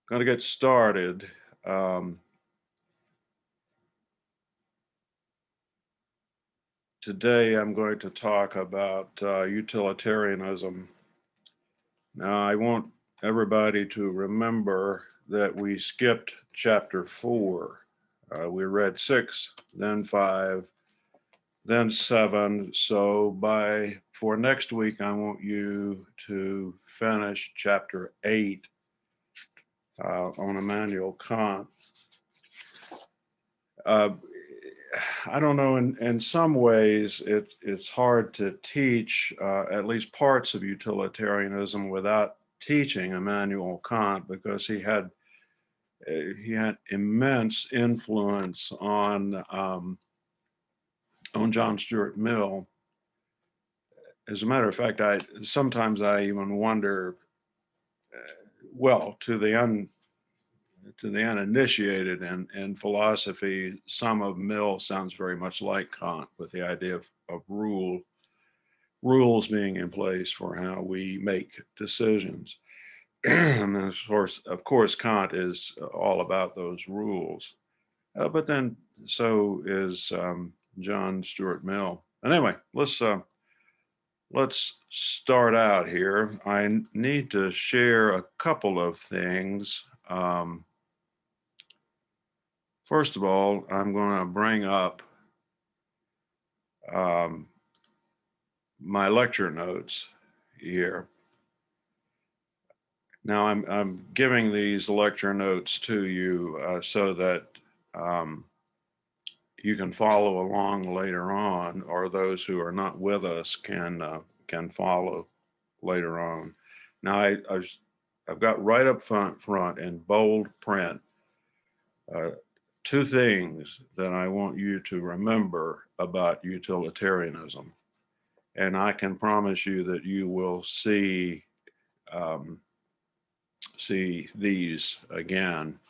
Going to get started. Today I'm going to talk about utilitarianism. Now, I want everybody to remember that we skipped chapter 4. We read 6, then 5, then 7. So for next week, I want you to finish chapter 8 on Immanuel Kant. Uh, I don't know. In some ways, it's hard to teach at least parts of utilitarianism without teaching Immanuel Kant, because he had immense influence on John Stuart Mill. As a matter of fact, I sometimes even wonder. Well, to the uninitiated in philosophy, some of Mill sounds very much like Kant, with the idea of rules being in place for how we make decisions. And of course, Kant is all about those rules. But then so is John Stuart Mill. Anyway, let's start out here. I need to share a couple of things. First of all, I'm going to bring up my lecture notes here. Now, I'm giving these lecture notes to you so that you can follow along later on, or those who are not with us can follow later on. Now, I've got right up front in bold print uh, two things that I want you to remember about utilitarianism, and I can promise you that you will um, see these again.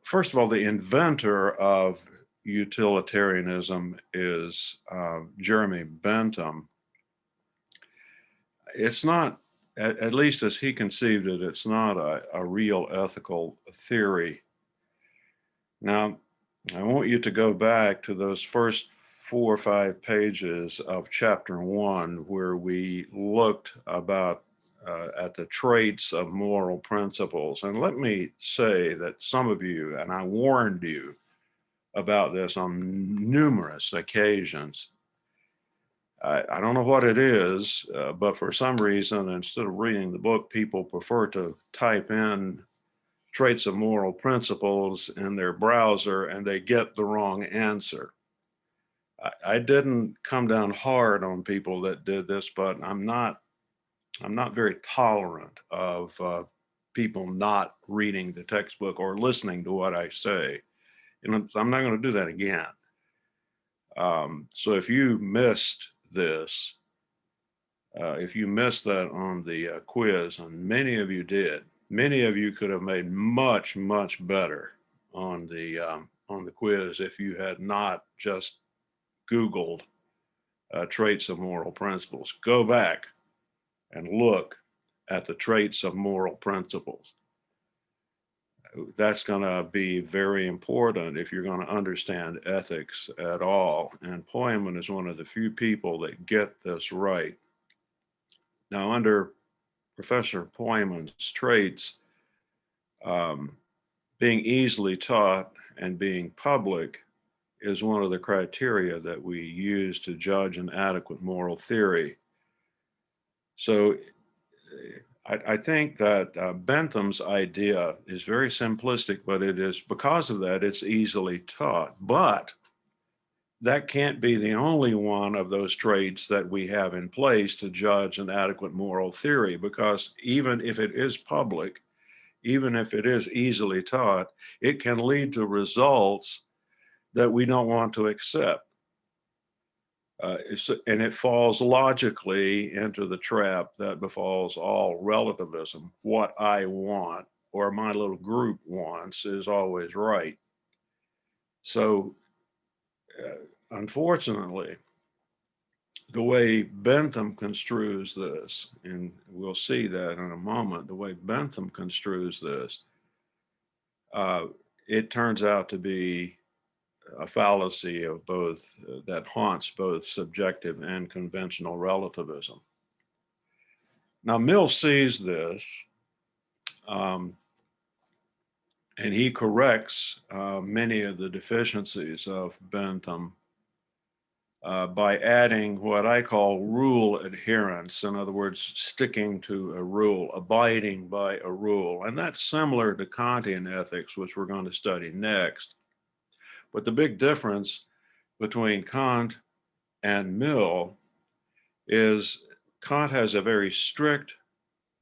First of all, the inventor of utilitarianism is Jeremy Bentham. It's not, at least as he conceived it, it's not a real ethical theory. Now, I want you to go back to those first 4 or 5 pages of chapter 1, where we looked at the traits of moral principles. And let me say that some of you, and I warned you about this on numerous occasions. I don't know what it is, but for some reason, instead of reading the book, people prefer to type in traits of moral principles in their browser, and they get the wrong answer. I didn't come down hard on people that did this, but I'm not very tolerant of people not reading the textbook or listening to what I say. I'm not going to do that again. So if you missed this, if you missed that on the quiz, and many of you did, many of you could have made much, much better on the quiz if you had not just Googled traits of moral principles. Go back and look at the traits of moral principles. That's going to be very important if you're going to understand ethics at all. And Poyman is one of the few people that get this right. Now, under Professor Poyman's traits, being easily taught and being public is one of the criteria that we use to judge an adequate moral theory. So I think that Bentham's idea is very simplistic, but it is, because of that, it's easily taught. But that can't be the only one of those traits that we have in place to judge an adequate moral theory, because even if it is public, even if it is easily taught, it can lead to results that we don't want to accept. And it falls logically into the trap that befalls all relativism. What I want, or my little group wants, is always right. So, unfortunately, the way Bentham construes this, and we'll see that in a moment, the way Bentham construes this, uh, it turns out to be a fallacy of both that haunts both subjective and conventional relativism. Now, Mill sees this, um, and he corrects many of the deficiencies of Bentham by adding what I call rule adherence. In other words, sticking to a rule, abiding by a rule. And that's similar to Kantian ethics, which we're going to study next. But the big difference between Kant and Mill is Kant has a very strict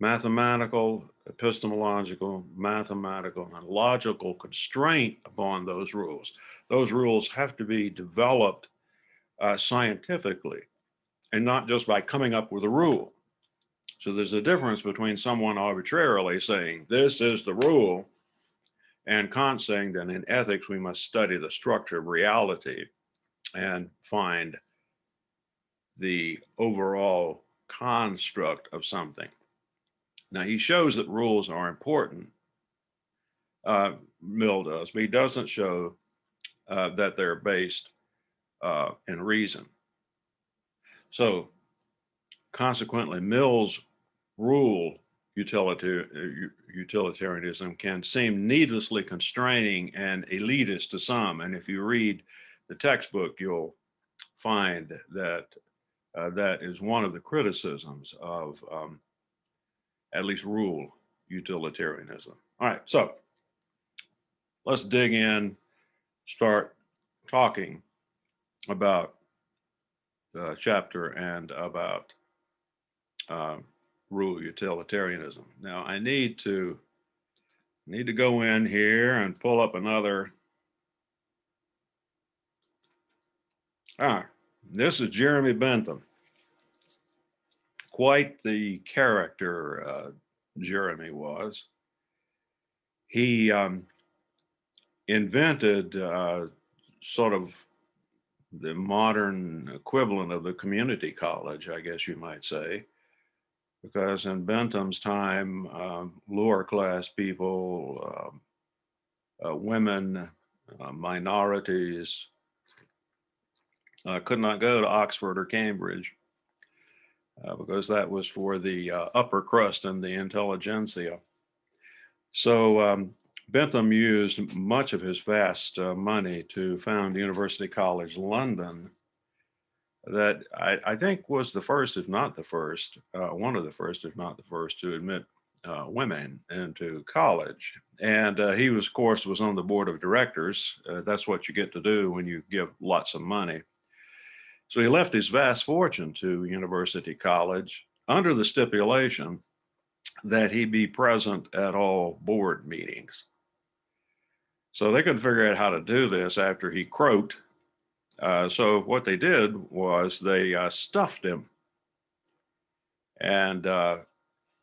mathematical, epistemological, mathematical, and logical constraint upon those rules. Those rules have to be developed scientifically and not just by coming up with a rule. So there's a difference between someone arbitrarily saying, this is the rule, and Kant saying that in ethics we must study the structure of reality and find the overall construct of something. Now, he shows that rules are important, Mill does, but he doesn't show that they're based in reason. So consequently, Mill's rule utilitarianism can seem needlessly constraining and elitist to some. And if you read the textbook, you'll find that that is one of the criticisms of at least rule utilitarianism. All right, so let's dig in, start talking about the chapter and about rule utilitarianism. Now I need to go in here and pull up another. This is Jeremy Bentham. Quite the character Jeremy was. He invented sort of the modern equivalent of the community college, I guess you might say, because in Bentham's time, lower class people, women, minorities could not go to Oxford or Cambridge because that was for the upper crust and the intelligentsia. So Bentham used much of his vast money to found University College London, that I think was the first, if not the first, one of the first, if not the first, to admit women into college. And he was, of course, was on the board of directors. That's what you get to do when you give lots of money. So he left his vast fortune to University College under the stipulation that he be present at all board meetings. So they couldn't figure out how to do this after he croaked. So what they did was they stuffed him. And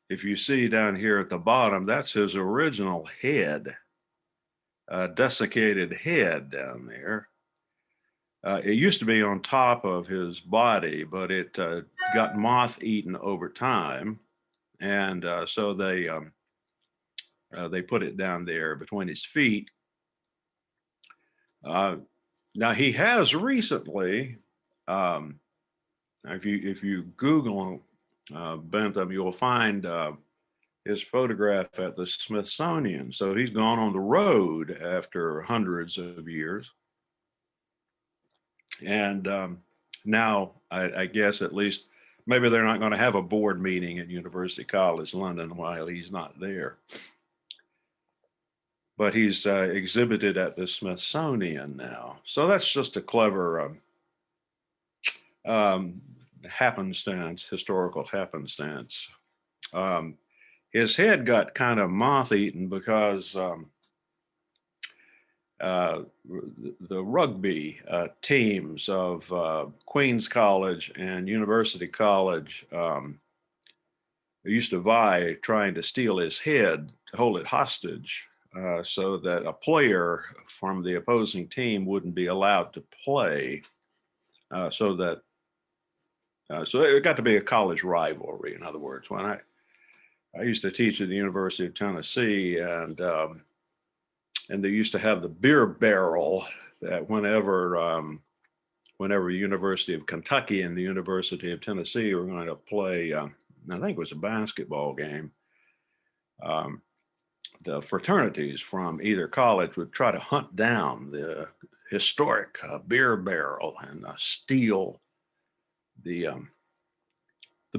if you see down here at the bottom, that's his original head, desiccated head down there. It used to be on top of his body, but it got moth-eaten over time. And so they put it down there between his feet. Now he has recently, if you Google Bentham, you'll find his photograph at the Smithsonian. So he's gone on the road after hundreds of years. And now I guess at least maybe they're not going to have a board meeting at University College London while he's not there. But he's exhibited at the Smithsonian now. So that's just a clever happenstance, historical happenstance. His head got kind of moth-eaten because the rugby teams of Queens College and University College used to vie trying to steal his head to hold it hostage so that a player from the opposing team wouldn't be allowed to play so that So it got to be a college rivalry. In other words, when I used to teach at the University of Tennessee, and they used to have the beer barrel that whenever University of Kentucky and the University of Tennessee were going to play, I think it was a basketball game. The fraternities from either college would try to hunt down the historic beer barrel and steal the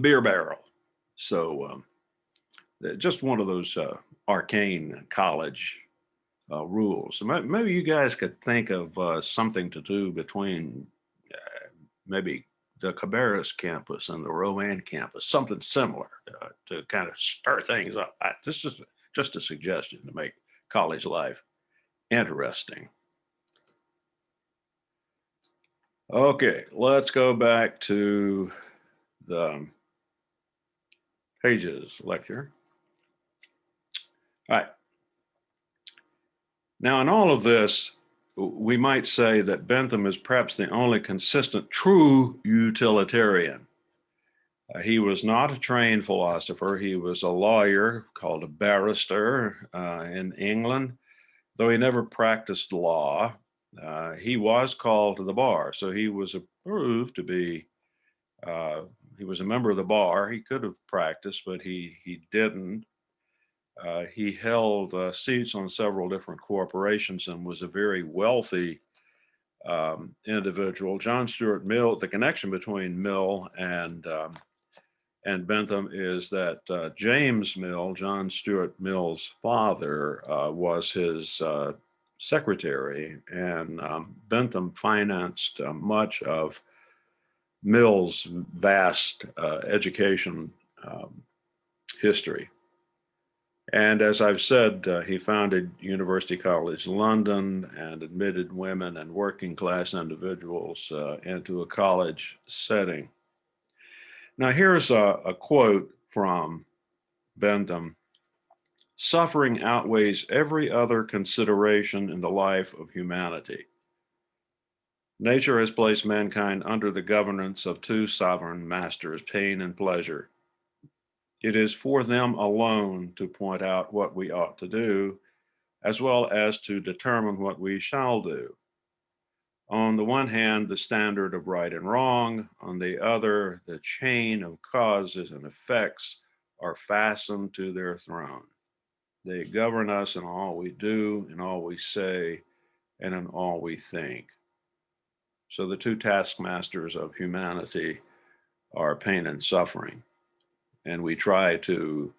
beer barrel. So just one of those arcane college rules. Maybe you guys could think of something to do between maybe the Cabarrus campus and the Rowan campus, something similar to kind of stir things up. This is just a suggestion to make college life interesting. Okay, let's go back to the Pages lecture. All right. Now, in all of this, we might say that Bentham is perhaps the only consistent true utilitarian. He was not a trained philosopher. He was a lawyer called a barrister in England, though he never practiced law. He was called to the bar, so he was approved to be, he was a member of the bar. He could have practiced, but he didn't. He held seats on several different corporations and was a very wealthy individual. John Stuart Mill, the connection between Mill and Bentham is that James Mill, John Stuart Mill's father, was his secretary, and Bentham financed much of Mill's vast education history. And as I've said, he founded University College London and admitted women and working class individuals into a college setting. Now, here's a quote from Bentham. Suffering outweighs every other consideration in the life of humanity. Nature has placed mankind under the governance of two sovereign masters, pain and pleasure. It is for them alone to point out what we ought to do, as well as to determine what we shall do. On the one hand, the standard of right and wrong. On the other, the chain of causes and effects are fastened to their throne. They govern us in all we do, in all we say, and in all we think. So the two taskmasters of humanity are pain and suffering, and we try to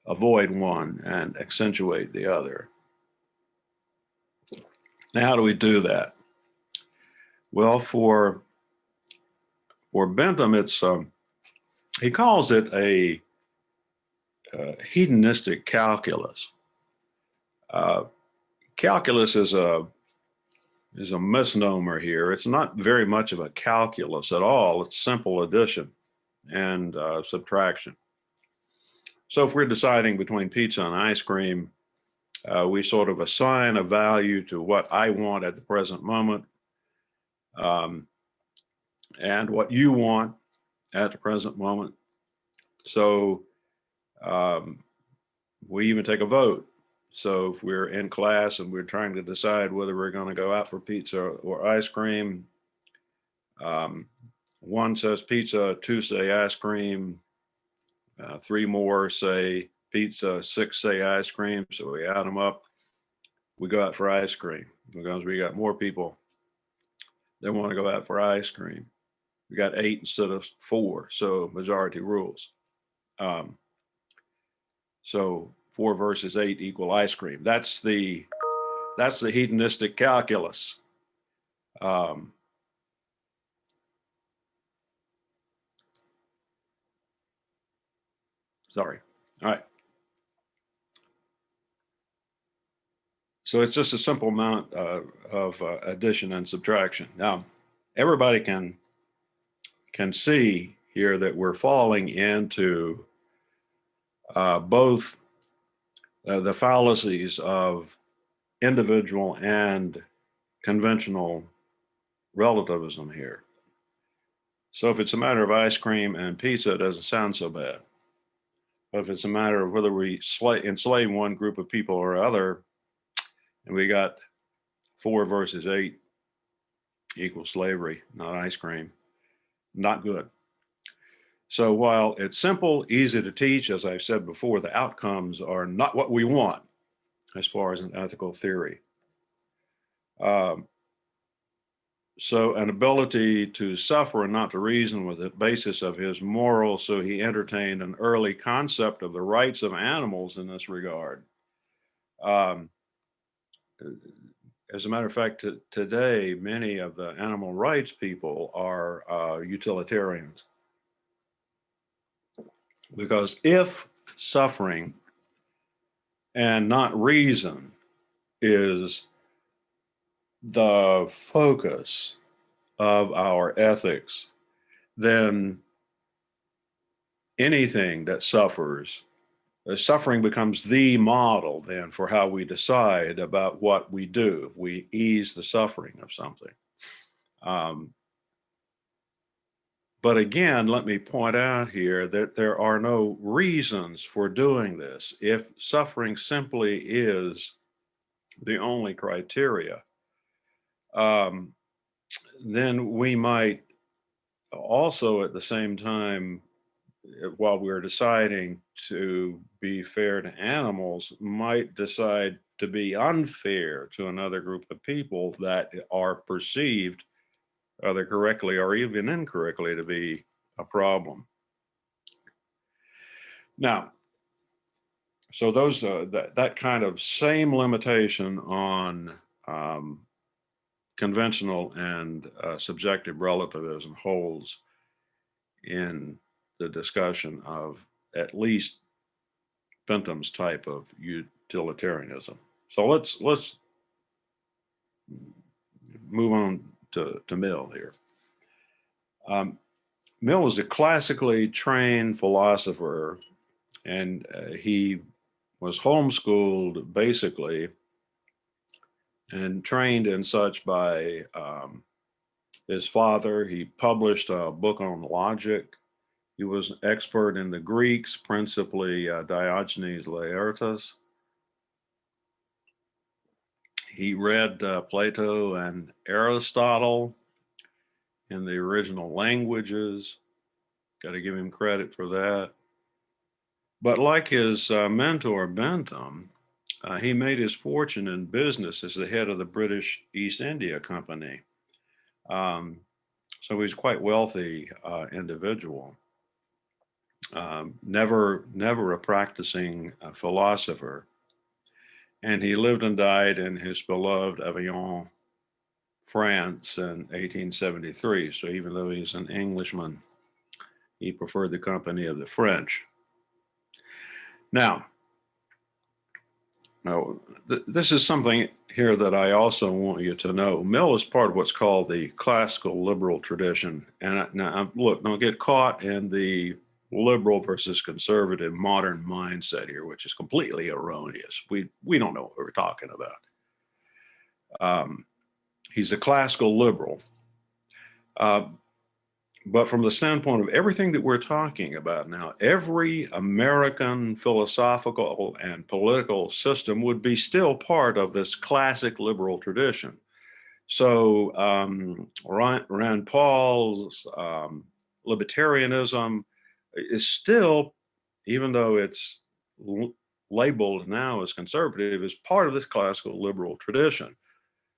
avoid one and accentuate the other. Now, how do we do that? Well, for Bentham, it's he calls it a hedonistic calculus. Calculus is a misnomer here. It's not very much of a calculus at all. It's simple addition and subtraction. So if we're deciding between pizza and ice cream, we sort of assign a value to what I want at the present moment and what you want at the present moment. So we even take a vote. So if we're in class and we're trying to decide whether we're going to go out for pizza or ice cream, one says pizza, two say ice cream, three more say pizza, six say ice cream. So we add them up. We go out for ice cream because we got more people that want to go out for ice cream. We got 8 instead of 4, so majority rules. So 4 versus 8 equal ice cream. That's the hedonistic calculus. Sorry. All right. So it's just a simple amount of addition and subtraction. Now, everybody can see here that we're falling into both the fallacies of individual and conventional relativism here. So if it's a matter of ice cream and pizza, it doesn't sound so bad. But if it's a matter of whether we enslave one group of people or other, and we got 4 versus 8 equals slavery, not ice cream, not good. So while it's simple, easy to teach, as I've said before, the outcomes are not what we want as far as an ethical theory. Um, so an ability to suffer and not to reason was the basis of his morals, so he entertained an early concept of the rights of animals in this regard. Um, as a matter of fact, today, many of the animal rights people are utilitarians. Because if suffering and not reason is the focus of our ethics, then anything that suffering becomes the model then for how we decide about what we do. We ease the suffering of something. Um, but again, let me point out here that there are no reasons for doing this. If suffering simply is the only criteria, um, then we might also at the same time, while we're deciding to be fair to animals, might decide to be unfair to another group of people that are perceived, either correctly or even incorrectly, to be a problem. Now, so that kind of same limitation on conventional and subjective relativism holds in the discussion of at least Bentham's type of utilitarianism. So let's move on to Mill here. Mill was a classically trained philosopher, and he was homeschooled basically and trained in such by his father. He published a book on logic. He was an expert in the Greeks, principally Diogenes Laertius. He read Plato and Aristotle in the original languages. Got to give him credit for that. But like his mentor Bentham, he made his fortune in business as the head of the British East India Company. So he's quite wealthy individual. Never a practicing philosopher. And he lived and died in his beloved Avignon, France in 1873. So even though he's an Englishman, he preferred the company of the French. Now, this is something here that I also want you to know. Mill is part of what's called the classical liberal tradition. And now, look, don't get caught in the liberal versus conservative modern mindset here, which is completely erroneous. We don't know what we're talking about. He's a classical liberal. But from the standpoint of everything that we're talking about now, every American philosophical and political system would be still part of this classic liberal tradition. So Rand Paul's libertarianism is still, even though it's labeled now as conservative, is part of this classical liberal tradition.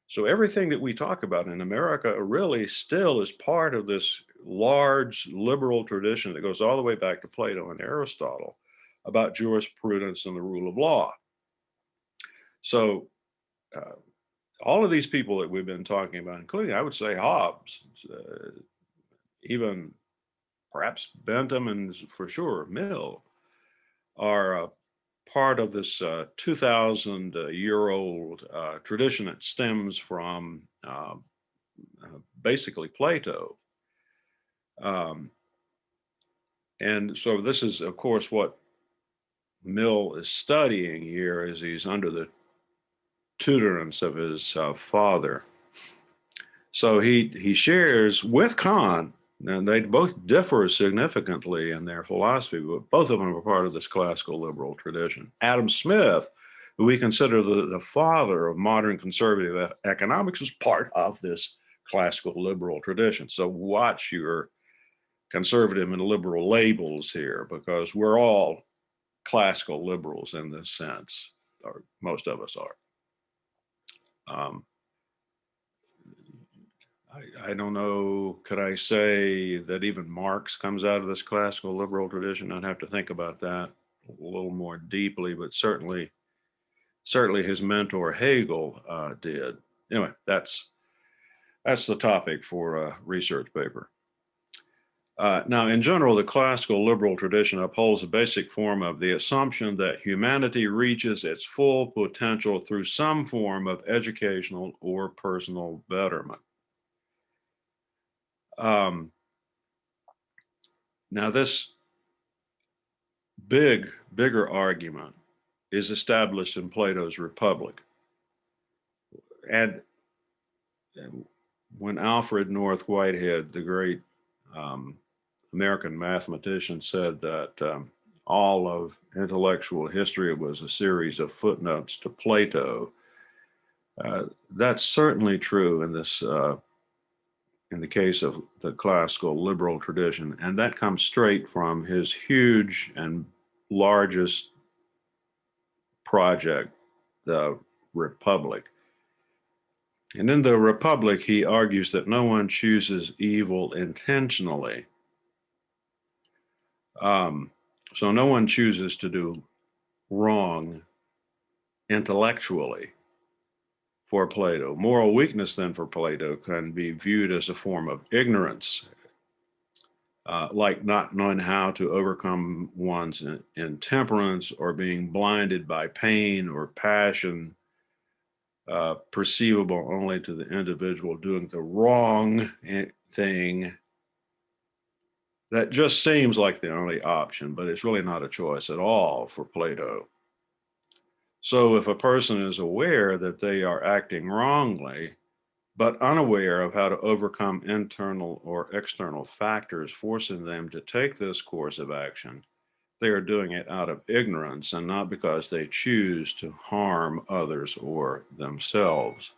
So everything that we talk about in America really still is part of this large liberal tradition that goes all the way back to Plato and Aristotle about jurisprudence and the rule of law. So all of these people that we've been talking about, including, I would say, Hobbes, even perhaps Bentham and for sure Mill, are part of this 2,000-year-old tradition that stems from basically Plato. And so this is, of course, what Mill is studying here as he's under the tutorance of his father. So he shares with Kant And they both differ significantly in their philosophy, but both of them are part of this classical liberal tradition. Adam Smith, who we consider the father of modern conservative economics, was part of this classical liberal tradition. So watch your conservative and liberal labels here, because we're all classical liberals in this sense, or most of us are. I don't know, could I say that even Marx comes out of this classical liberal tradition? I'd have to think about that a little more deeply, but certainly his mentor Hegel did. Anyway, that's the topic for a research paper. Now, in general, the classical liberal tradition upholds a basic form of the assumption that humanity reaches its full potential through some form of educational or personal betterment. Now, this bigger argument is established in Plato's Republic. And when Alfred North Whitehead, the great American mathematician, said that all of intellectual history was a series of footnotes to Plato, that's certainly true in this in the case of the classical liberal tradition, and that comes straight from his huge and largest project, the Republic. And in the Republic, he argues that no one chooses evil intentionally. So no one chooses to do wrong intellectually for Plato. Moral weakness, then, for Plato can be viewed as a form of ignorance, like not knowing how to overcome one's intemperance, or being blinded by pain or passion, perceivable only to the individual doing the wrong thing. That just seems like the only option, but it's really not a choice at all for Plato. So if a person is aware that they are acting wrongly, but unaware of how to overcome internal or external factors forcing them to take this course of action, they are doing it out of ignorance and not because they choose to harm others or themselves.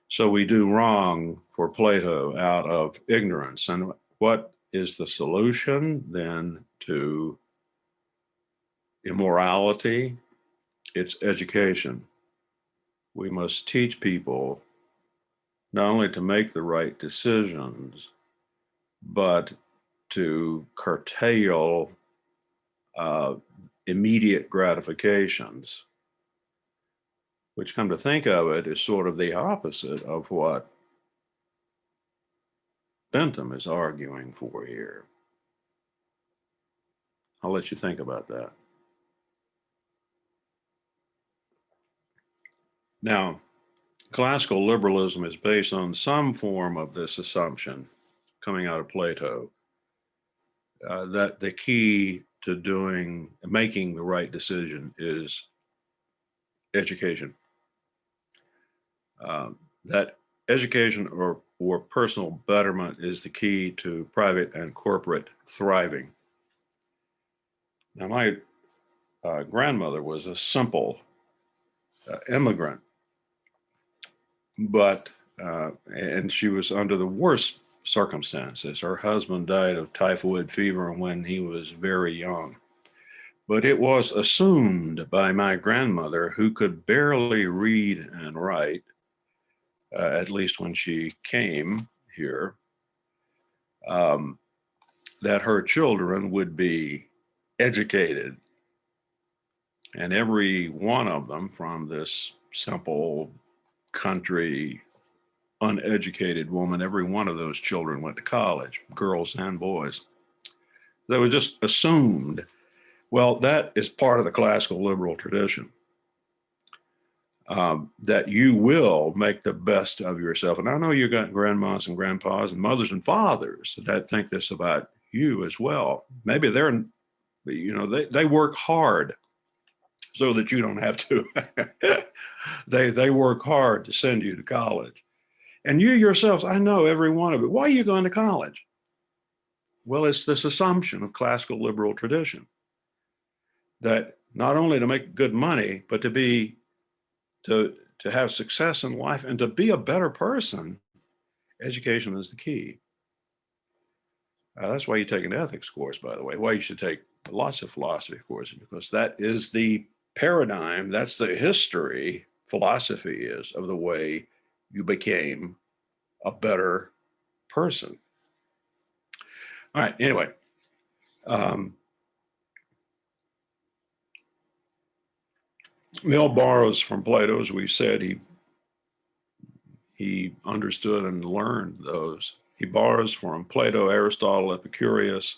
So we do wrong for Plato out of ignorance. And what is the solution then to immorality? It's education. We must teach people not only to make the right decisions, but to curtail immediate gratifications, which, come to think of it, is sort of the opposite of what Bentham is arguing for here. I'll let you think about that. Now, classical liberalism is based on some form of this assumption coming out of Plato, that the key to making the right decision is education. That education or personal betterment is the key to private and corporate thriving. Now, my grandmother was a simple immigrant, but and she was under the worst circumstances. Her husband died of typhoid fever when he was very young. But it was assumed by my grandmother, who could barely read and write, at least when she came here, that her children would be educated. And every one of them, from this simple country, uneducated woman, every one of those children went to college, girls and boys. That was just assumed. Well, that is part of the classical liberal tradition, that you will make the best of yourself. And I know you got grandmas and grandpas and mothers and fathers that think this about you as well. Maybe they work hard so that you don't have to. They work hard to send you to college. And you yourselves, I know every one of it. Why are you going to college? Well, it's this assumption of classical liberal tradition that not only to make good money, but to have success in life and to be a better person, education is the key. That's why you take an ethics course, by the way, why you should take lots of philosophy courses, because that is the paradigm, that's the history, philosophy is, of the way you became a better person. All right, anyway. Mill borrows from Plato, as we said, he understood and learned those. He borrows from Plato, Aristotle, Epicurus,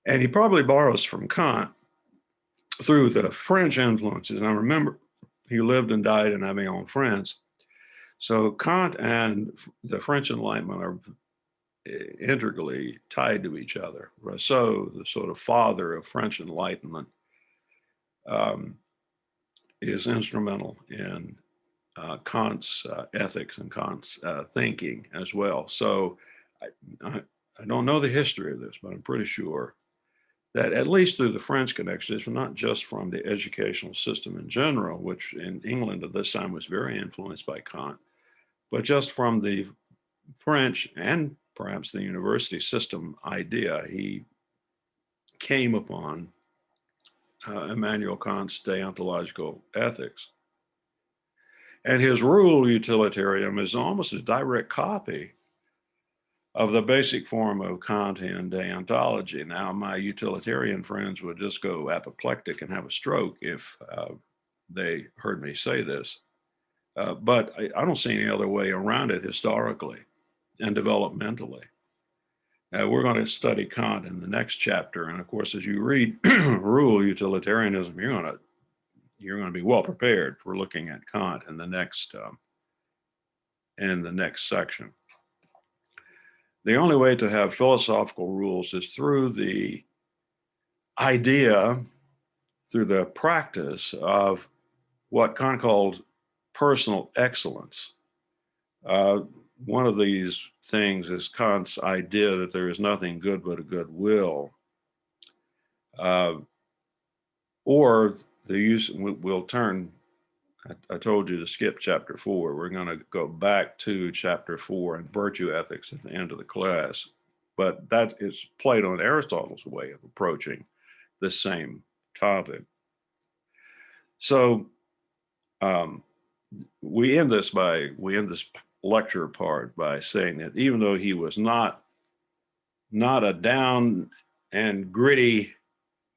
and he probably borrows from Kant through the French influences. Now remember, he lived and died in Amiens, France. So Kant and the French Enlightenment are integrally tied to each other. Rousseau, the sort of father of French Enlightenment, is instrumental in Kant's ethics and Kant's thinking as well. So I don't know the history of this, but I'm pretty sure that at least through the French connections, not just from the educational system in general, which in England at this time was very influenced by Kant, but just from the French and perhaps the university system idea, he came upon Immanuel Kant's deontological ethics. And his rule, utilitarianism, is almost a direct copy of the basic form of Kantian deontology. Now, my utilitarian friends would just go apoplectic and have a stroke if they heard me say this. But I don't see any other way around it historically and developmentally. We're going to study Kant in the next chapter. And of course, as you read rule utilitarianism, you're going to be well prepared for looking at Kant in the next section. The only way to have philosophical rules is through the idea, through the practice of what Kant called personal excellence. One of these things is Kant's idea that there is nothing good but a good will, or the use, we'll turn, I told you to skip chapter 4. We're going to go back to chapter 4 and virtue ethics at the end of the class. But that is Plato and Aristotle's way of approaching the same topic. So we end this lecture part by saying that even though he was not a down and gritty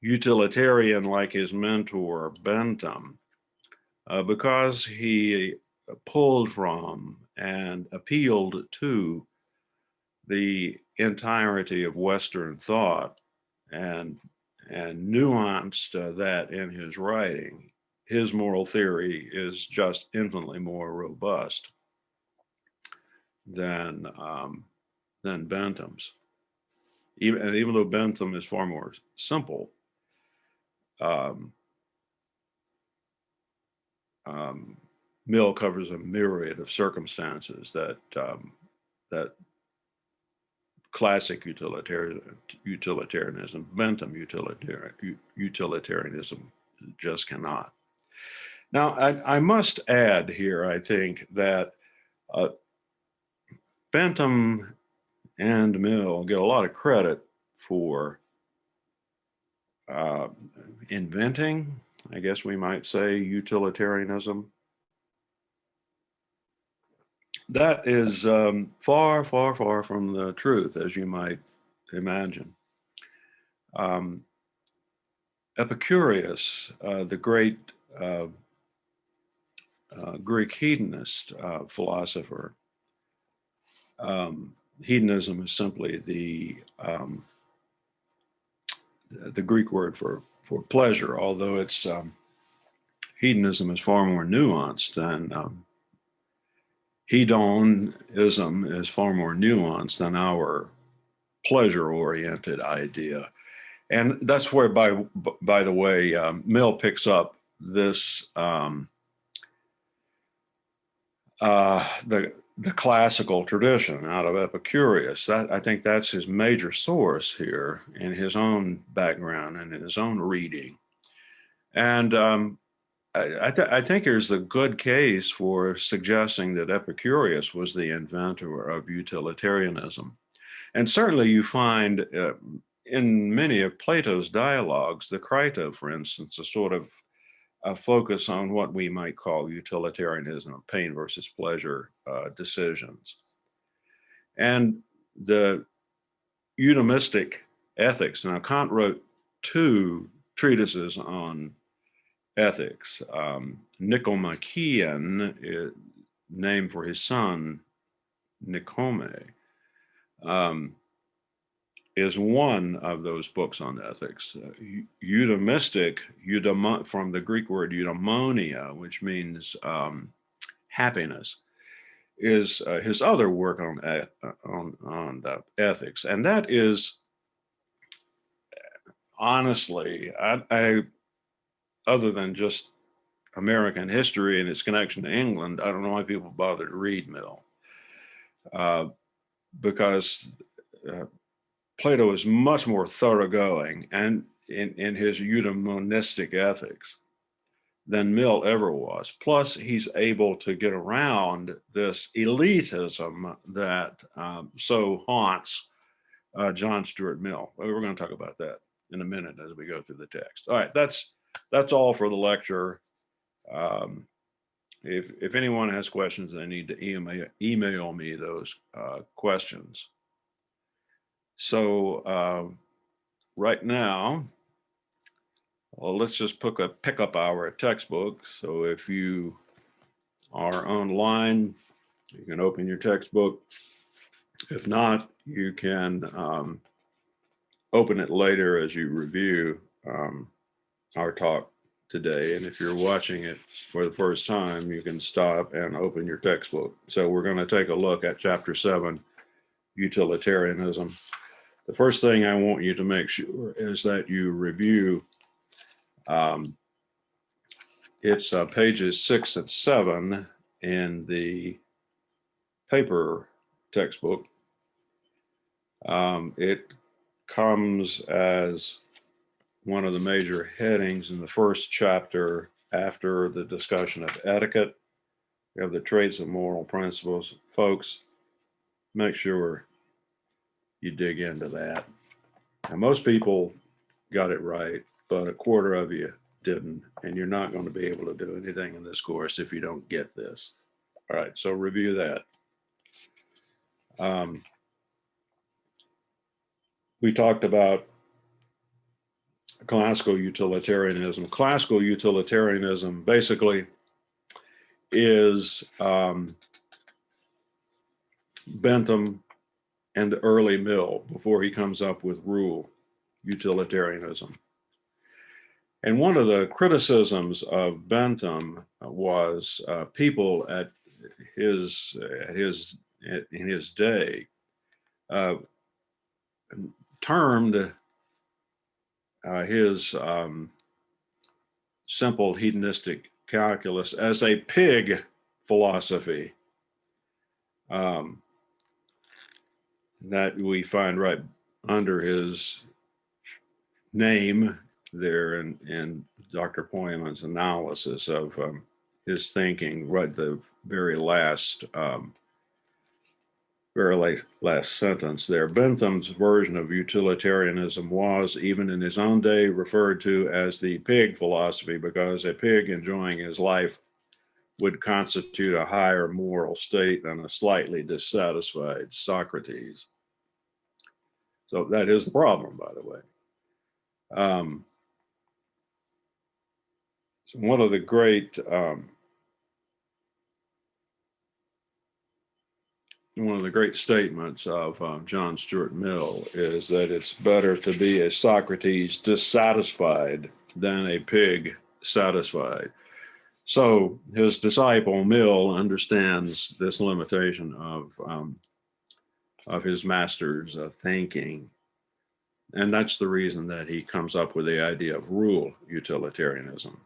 utilitarian like his mentor Bentham, because he pulled from and appealed to the entirety of Western thought and nuanced that in his writing, his moral theory is just infinitely more robust than Bentham's. Even though Bentham is far more simple, Mill covers a myriad of circumstances that classic utilitarianism, Bentham utilitarianism just cannot. Now, I must add here, I think, that Bentham and Mill get a lot of credit for inventing, I guess we might say, utilitarianism. That is far, far, far from the truth, as you might imagine. Epicurus, the great Greek hedonist philosopher, hedonism is simply the Greek word for pleasure, although it's hedonism is far more nuanced than hedonism is far more nuanced than our pleasure-oriented idea. And that's where, by the way, Mill picks up this, the the classical tradition out of Epicurus. I think that's his major source here in his own background and in his own reading. And I think there's a good case for suggesting that Epicurus was the inventor of utilitarianism. And certainly you find in many of Plato's dialogues, the Crito, for instance, a sort of a focus on what we might call utilitarianism, pain versus pleasure decisions. And the eudemistic ethics. Now, Kant wrote two treatises on ethics. Nicomachean, named for his son, Nicome, is one of those books on ethics. Eudemistic, from the Greek word eudaimonia, which means happiness, is his other work on ethics, and that is honestly, I other than just American history and its connection to England, I don't know why people bother to read Mill, because Plato is much more thoroughgoing and in his eudaimonistic ethics than Mill ever was. Plus, he's able to get around this elitism that so haunts John Stuart Mill. We're going to talk about that in a minute as we go through the text. All right, that's all for the lecture. If anyone has questions, they need to email me those questions. So right now, well, let's just pick up our textbook. So if you are online, you can open your textbook. If not, you can open it later as you review our talk today. And if you're watching it for the first time, you can stop and open your textbook. So we're going to take a look at Chapter 7, Utilitarianism. The first thing I want you to make sure is that you review it's pages 6 and 7 in the paper textbook. It comes as one of the major headings in the first chapter after the discussion of etiquette. We have the traits of moral principles. Folks, make sure you dig into that. Now, most people got it right, but a quarter of you didn't, and you're not going to be able to do anything in this course if you don't get this. All right, so review that. We talked about classical utilitarianism. Classical utilitarianism basically is Bentham and early Mill before he comes up with rule utilitarianism. And one of the criticisms of Bentham was people in his day termed his simple hedonistic calculus as a pig philosophy that we find right under his name there in Dr. Poyman's analysis of his thinking, right? The very last sentence there. Bentham's version of utilitarianism was, even in his own day, referred to as the pig philosophy because a pig enjoying his life would constitute a higher moral state than a slightly dissatisfied Socrates. So that is the problem, by the way. So one of the great statements of John Stuart Mill is that it's better to be a Socrates dissatisfied than a pig satisfied. So his disciple Mill understands this limitation of his master's thinking. And that's the reason that he comes up with the idea of rule utilitarianism.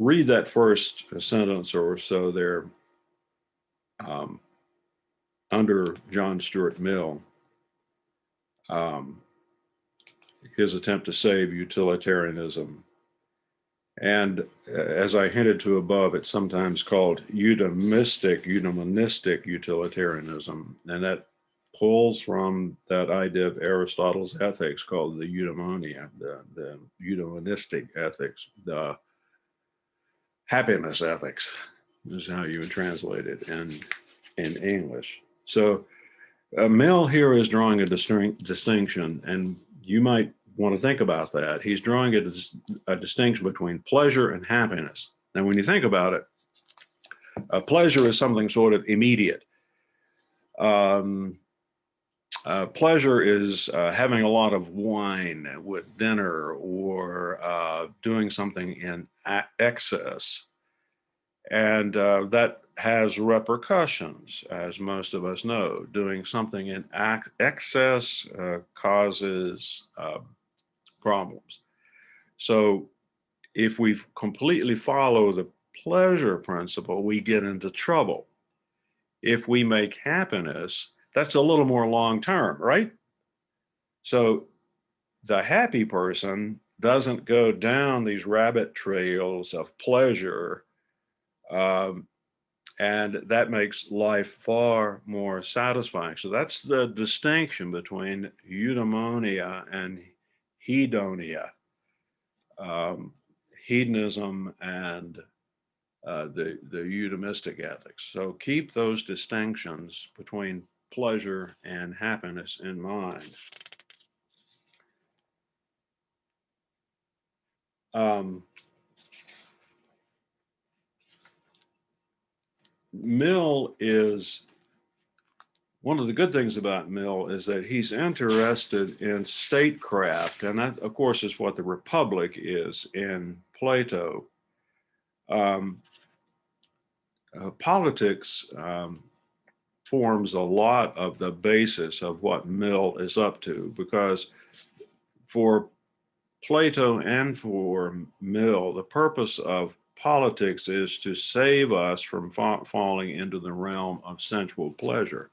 read that first sentence or so there under John Stuart Mill, his attempt to save utilitarianism. And as I hinted to above, it's sometimes called eudaimonistic utilitarianism. And that pulls from that idea of Aristotle's ethics called the eudaimonia, the eudaimonistic ethics, the happiness ethics is how you would translate it in English. So Mill here is drawing a distinction, and you might want to think about that. He's drawing a distinction between pleasure and happiness. Now, when you think about it, pleasure is something sort of immediate. Pleasure is having a lot of wine with dinner or doing something in excess. And that has repercussions, as most of us know. Doing something in excess causes problems. So if we completely follow the pleasure principle, we get into trouble. If we make happiness, that's a little more long-term, right? So the happy person doesn't go down these rabbit trails of pleasure, and that makes life far more satisfying. So that's the distinction between eudaimonia and hedonia, hedonism and the eudaimistic ethics. So keep those distinctions between pleasure and happiness in mind. Mill is, one of the good things about Mill is that he's interested in statecraft, and that, of course, is what the Republic is in Plato. Politics forms a lot of the basis of what Mill is up to, because for Plato and for Mill, the purpose of politics is to save us from falling into the realm of sensual pleasure.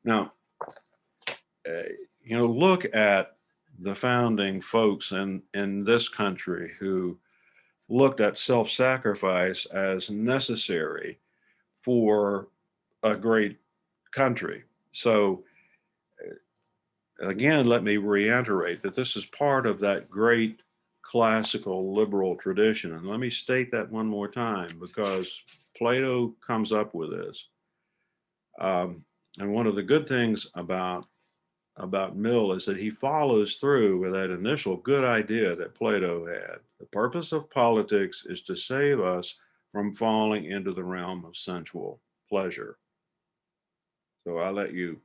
Now, look at the founding folks in this country who looked at self-sacrifice as necessary for a great country. So again, let me reiterate that this is part of that great classical liberal tradition. And let me state that one more time, because Plato comes up with this. And one of the good things about Mill is that he follows through with that initial good idea that Plato had. The purpose of politics is to save us from falling into the realm of sensual pleasure. So I'll let you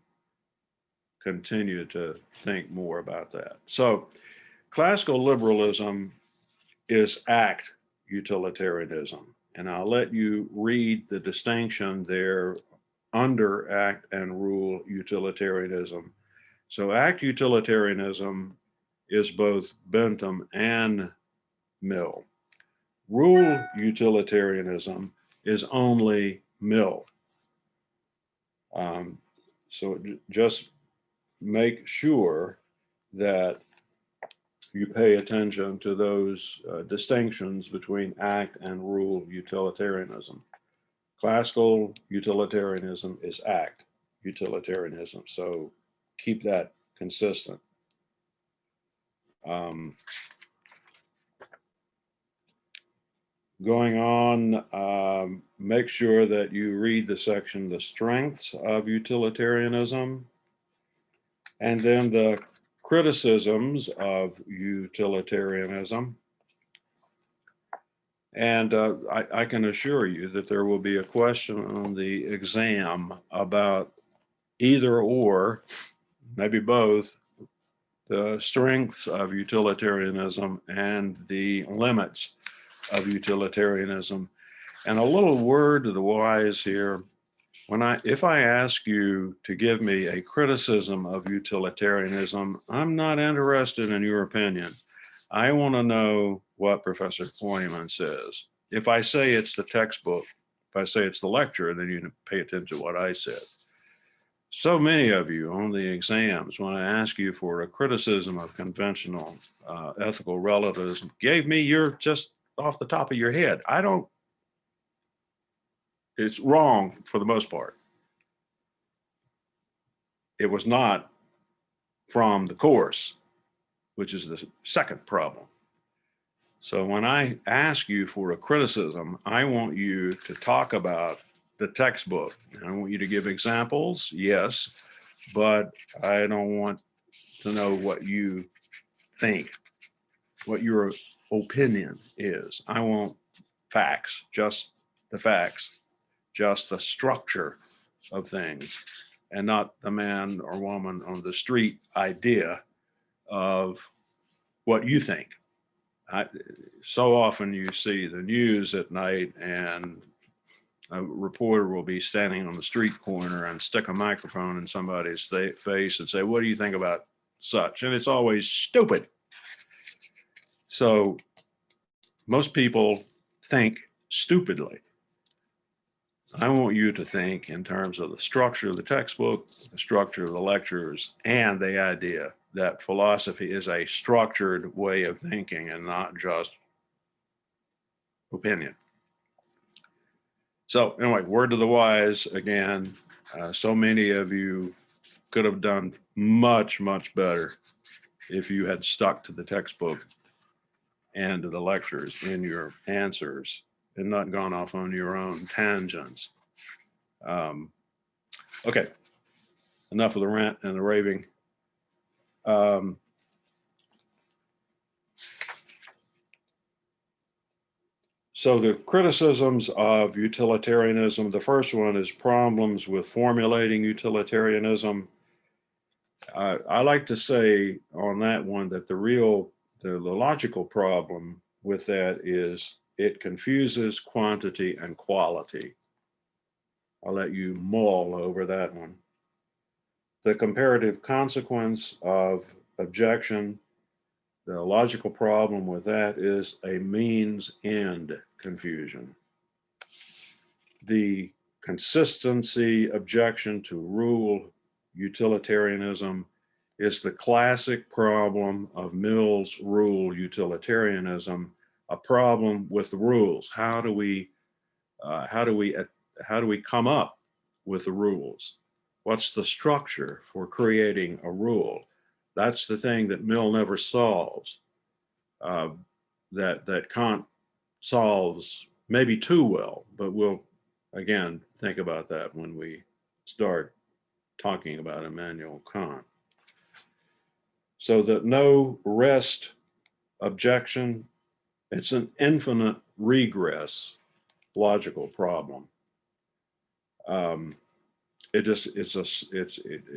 continue to think more about that. So classical liberalism is act utilitarianism, and I'll let you read the distinction there under act and rule utilitarianism. So act utilitarianism is both Bentham and Mill. Rule utilitarianism is only Mill. So just make sure that you pay attention to those distinctions between act and rule utilitarianism. Classical utilitarianism is act utilitarianism. So keep that consistent. Going on, make sure that you read the section, The Strengths of Utilitarianism, and then the criticisms of utilitarianism. And I can assure you that there will be a question on the exam about either or, maybe both, the strengths of utilitarianism and the limits of utilitarianism. And a little word to the wise here. If I ask you to give me a criticism of utilitarianism, I'm not interested in your opinion. I want to know what Professor Poyman says. if I say it's the textbook, if I say it's the lecture, then you pay attention to what I said. So many of you on the exams, when I ask you for a criticism of conventional ethical relativism, gave me your just off the top of your head. I don't, it's wrong for the most part. It was not from the course, which is the second problem. So when I ask you for a criticism, I want you to talk about the textbook. I want you to give examples, yes, but I don't want to know what you think, what your opinion is. I want facts, just the facts, just the structure of things, and not the man or woman on the street idea of what you think. So often you see the news at night and a reporter will be standing on the street corner and stick a microphone in somebody's face and say, what do you think about such? And it's always stupid. So most people think stupidly. I want you to think in terms of the structure of the textbook, the structure of the lectures, and the idea that philosophy is a structured way of thinking and not just opinion. So anyway, word to the wise again. So many of you could have done much, much better if you had stuck to the textbook and to the lectures in your answers and not gone off on your own tangents. Okay, enough of the rant and the raving. So the criticisms of utilitarianism, the first one is problems with formulating utilitarianism. I like to say on that one that the logical problem with that is it confuses quantity and quality. I'll let you mull over that one. The comparative consequence of objection, the logical problem with that is a means-end confusion. The consistency objection to rule utilitarianism is the classic problem of Mill's rule utilitarianism, a problem with the rules. How do we come up with the rules? What's the structure for creating a rule? That's the thing that Mill never solves, that Kant solves maybe too well, but we'll again think about that when we start talking about Immanuel Kant. So the no rest objection, it's an infinite regress logical problem. It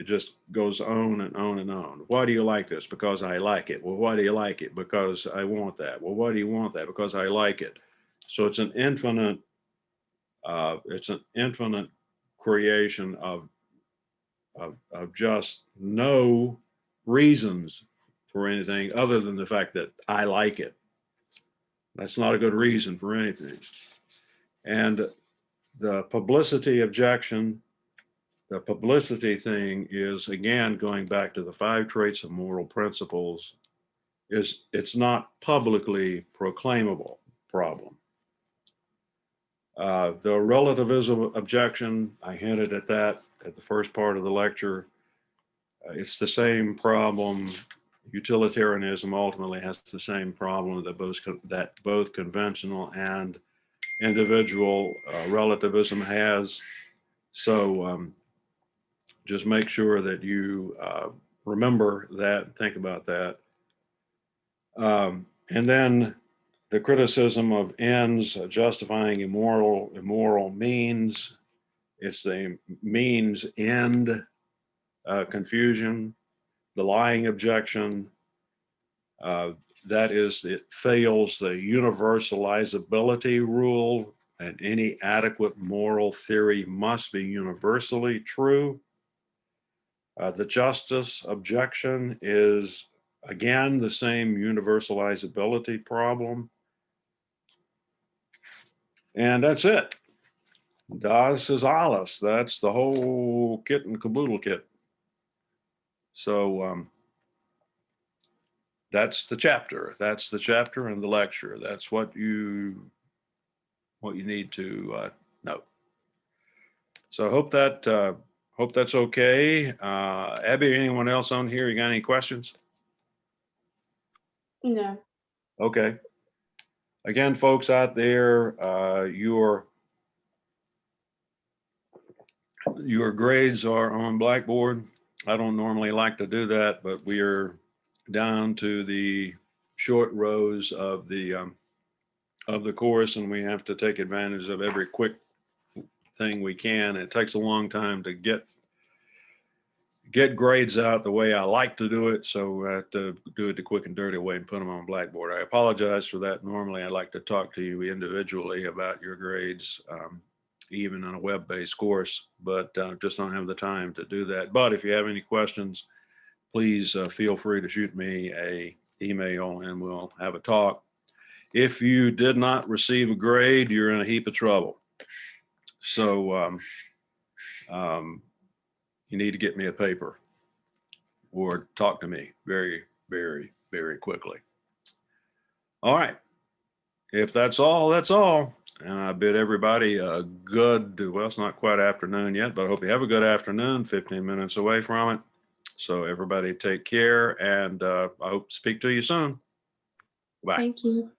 just goes on and on and on. Why do you like this? Because I like it. Well, why do you like it? Because I want that. Well, why do you want that? Because I like it. So it's an infinite creation of just no reasons for anything other than the fact that I like it. That's not a good reason for anything. And the publicity objection, the publicity thing is, again, going back to the 5 traits of moral principles, is it's not publicly proclaimable problem. The relativism objection, I hinted at that at the first part of the lecture. It's the same problem. Utilitarianism ultimately has the same problem that both conventional and individual relativism has. So just make sure that you remember that, think about that. And then the criticism of ends justifying immoral means. It's the means end confusion. The lying objection, that is, it fails the universalizability rule, and any adequate moral theory must be universally true. The justice objection is, again, the same universalizability problem. And that's it. Das ist alles. That's the whole kit and caboodle kit. So that's the chapter. That's the chapter and the lecture. That's what you need to know. So I hope that's okay. Abby, anyone else on here? You got any questions? No. Okay. Again, folks out there, your grades are on Blackboard. I don't normally like to do that, but we are down to the short rows of the course, and we have to take advantage of every quick thing we can. It takes a long time to get grades out the way I like to do it, so I have to do it the quick and dirty way and put them on Blackboard. I apologize for that. Normally, I'd like to talk to you individually about your grades, even on a web-based course, but just don't have the time to do that. But if you have any questions, please feel free to shoot me an email and we'll have a talk. If you did not receive a grade, you're in a heap of trouble. So you need to get me a paper or talk to me very, very, very quickly. All right. If that's all, that's all. And I bid everybody a good, well, it's not quite afternoon yet, but I hope you have a good afternoon, 15 minutes away from it. So everybody take care, and I hope to speak to you soon. Bye. Thank you.